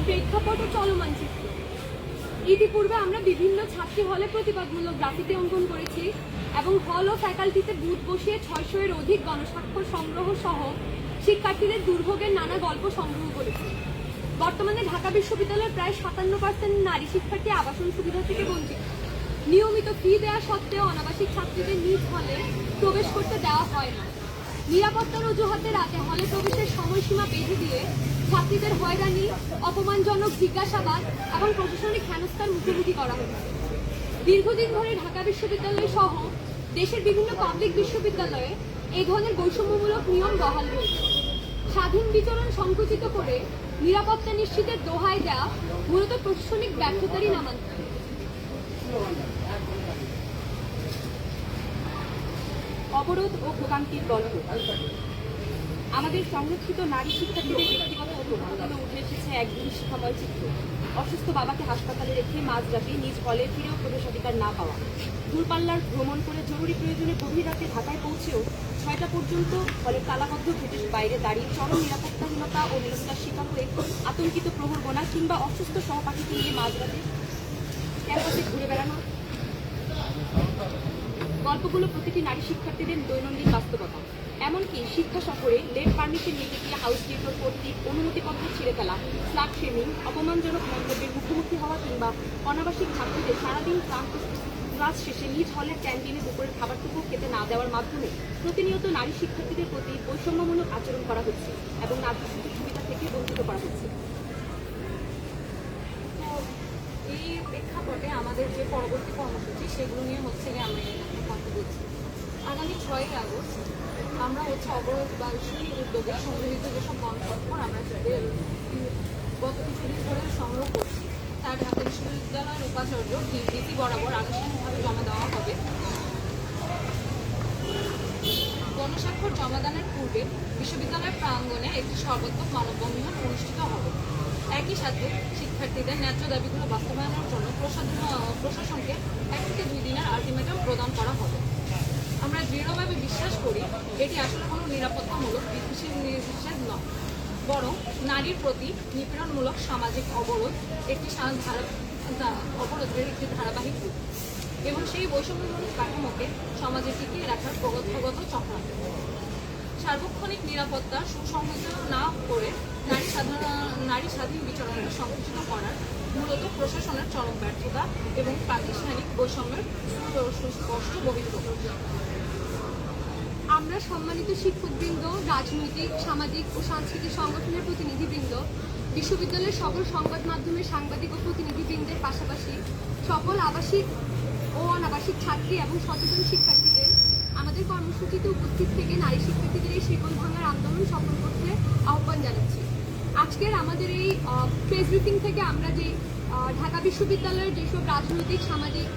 প্রেক্ষাপট ও চলমান চিত্র। ইতিপূর্বে আমরা বিভিন্ন ছাত্রী হলে প্রতিবাদমূলক গ্রাফিতি অঙ্কন করেছি এবং হল ও ফ্যাকাল্টিতে বুথ বসিয়ে 600 এর অধিক গণস্বাক্ষর সংগ্রহ সহ শিক্ষার্থীদের দুর্ভোগের নানা গল্প সংগ্রহ করেছি। বর্তমানে ঢাকা বিশ্ববিদ্যালয়ের প্রায় 57% নারী শিক্ষার্থী আবাসন সুবিধা থেকে বঞ্চিত। নিয়মিত ফি দেওয়া সত্ত্বেও অনাবাসিক ছাত্রীদের নিজ হলে প্রবেশ করতে দেওয়া হয় না। নিরাপত্তার অজুহাতে রাতে হলে প্রবেশের সময়সীমা বেঁধে দিয়ে ছাত্রীদের হয়রানি, অপমানজনক জিজ্ঞাসাবাদ এবং প্রশাসনিক হেনস্থার মুখোমুখি করা হচ্ছে। দীর্ঘদিন ধরে ঢাকা বিশ্ববিদ্যালয় সহ দেশের বিভিন্ন পাবলিক বিশ্ববিদ্যালয়ে এই ধরনের বৈষম্যমূলক নিয়ম বহাল রয়েছে। স্বাধীন বিচরণ সংকুচিত করে নিরাপত্তা নিশ্চিতের দোহাই দেওয়া মূলত প্রশাসনিক ব্যর্থতারই নামান্তর। অবরোধ ও ভোগান্তির গল্প। আমাদের সংরক্ষিত নারী শিক্ষার্থীদের ব্যক্তিগত অভিজ্ঞতা উঠে এসেছে এক শিক্ষাময় চিত্র। অসুস্থ বাবাকে হাসপাতালে রেখে মাঝরাতে নিজ হলে ফিরেও প্রবেশাধিকার না পাওয়া, দূরপাল্লার ভ্রমণ করে জরুরি প্রয়োজনে গভীর রাতে ঢাকায় পৌঁছেও 6টা পর্যন্ত হলের তালাবদ্ধ গেটের বাইরে দাঁড়িয়ে চরম নিরাপত্তাহীনতা ও নিরস্তার শিকার হয়ে আতঙ্কিত প্রহরগোনা কিংবা অসুস্থ সহপাঠীকে নিয়ে মাঝরাতে ক্যাম্পাসে ঘুরে বেড়ানো গল্পগুলো প্রতিটি নারী শিক্ষার্থীদের দৈনন্দিন বাস্তবতা। এমনকি শিক্ষা সফরে লেট পারমিশন নিতে গিয়ে হাউস ডিরেক্টর কর্তৃক অনুমতিপত্র ছিঁড়ে ফেলা, স্লাট শেমিং, অপমানজনক মন্তব্যের মুখোমুখি হওয়া কিংবা অনাবাসিক ছাত্রীদের সারাদিন ক্লাস শেষে নিজ হলের ক্যান্টিনে দুপুরের খাবারটুকু খেতে না দেওয়ার মাধ্যমে প্রতিনিয়ত নারী শিক্ষার্থীদের প্রতি বৈষম্যমূলক আচরণ করা হচ্ছে এবং ন্যায্য সুযোগ সুবিধা থেকে বঞ্চিত করা হচ্ছে। এই প্রেক্ষাপটে আমাদের যে পরবর্তী কর্মসূচি সেগুলো নিয়ে হচ্ছে আমি কথা বলছি। আগামী 6ই আগস্ট আমরা অবরোধবাসী উদ্যোগে সংগৃহীত যেসব গণস্বাক্ষর আমরা গত কিছুদিন ধরে সংগ্রহ করছি তা ঢাকা বিশ্ববিদ্যালয়ের উপাচার্য ডিসি বরাবর আনুষ্ঠানিকভাবে জমা দেওয়া হবে। গণস্বাক্ষর জমাদানের পূর্বে বিশ্ববিদ্যালয়ের প্রাঙ্গণে একটি সর্বাত্মক মানববন্ধন অনুষ্ঠিত হবে। একই সাথে শিক্ষার্থীদের ন্যায্য দাবিগুলো বাস্তবায়নের জন্য প্রশাসনকে 1 থেকে 2 দিনের আলটিমেটাম প্রদান করা হবে। আমরা দৃঢ়ভাবে বিশ্বাস করি এটি আসলে কোনো নিরাপত্তামূলক নির্বিশেষ নয়, বরং নারীর প্রতি নিপীড়নমূলক সামাজিক অবরোধের একটি ধারাবাহিক রূপ এবং সেই বৈষম্যমূলক কাঠামোকে সমাজে টিকিয়ে রাখার প্রগত চক্রান্ত। সার্বক্ষণিক নিরাপত্তা সুসংহত না করে নারী স্বাধীন বিচরণকে সংকুচিত করার মূলত প্রশাসনের চরম ব্যর্থতা এবং প্রাতিষ্ঠানিক বৈষম্যের সুস্পষ্ট বহিঃপ্রকাশ। আমরা সম্মানিত শিক্ষকবৃন্দ, রাজনৈতিক, সামাজিক ও সাংস্কৃতিক সংগঠনের প্রতিনিধিবৃন্দ, বিশ্ববিদ্যালয়ের সকল সংবাদ মাধ্যমের সাংবাদিক ও প্রতিনিধিবৃন্দের পাশাপাশি সকল আবাসিক ও অনাবাসিক ছাত্রী এবং সচেতন শিক্ষার্থীদের আমাদের কর্মসূচিতে উপস্থিত থেকে নারী শিক্ষার্থীদের এই শিকল ভাঙার আন্দোলন সফল করতে আহ্বান জানাচ্ছি। আজকের আমাদের এই প্রেস ব্রিফিং থেকে আমরা যে ঢাকা বিশ্ববিদ্যালয়ের যেসব রাজনৈতিক, সামাজিক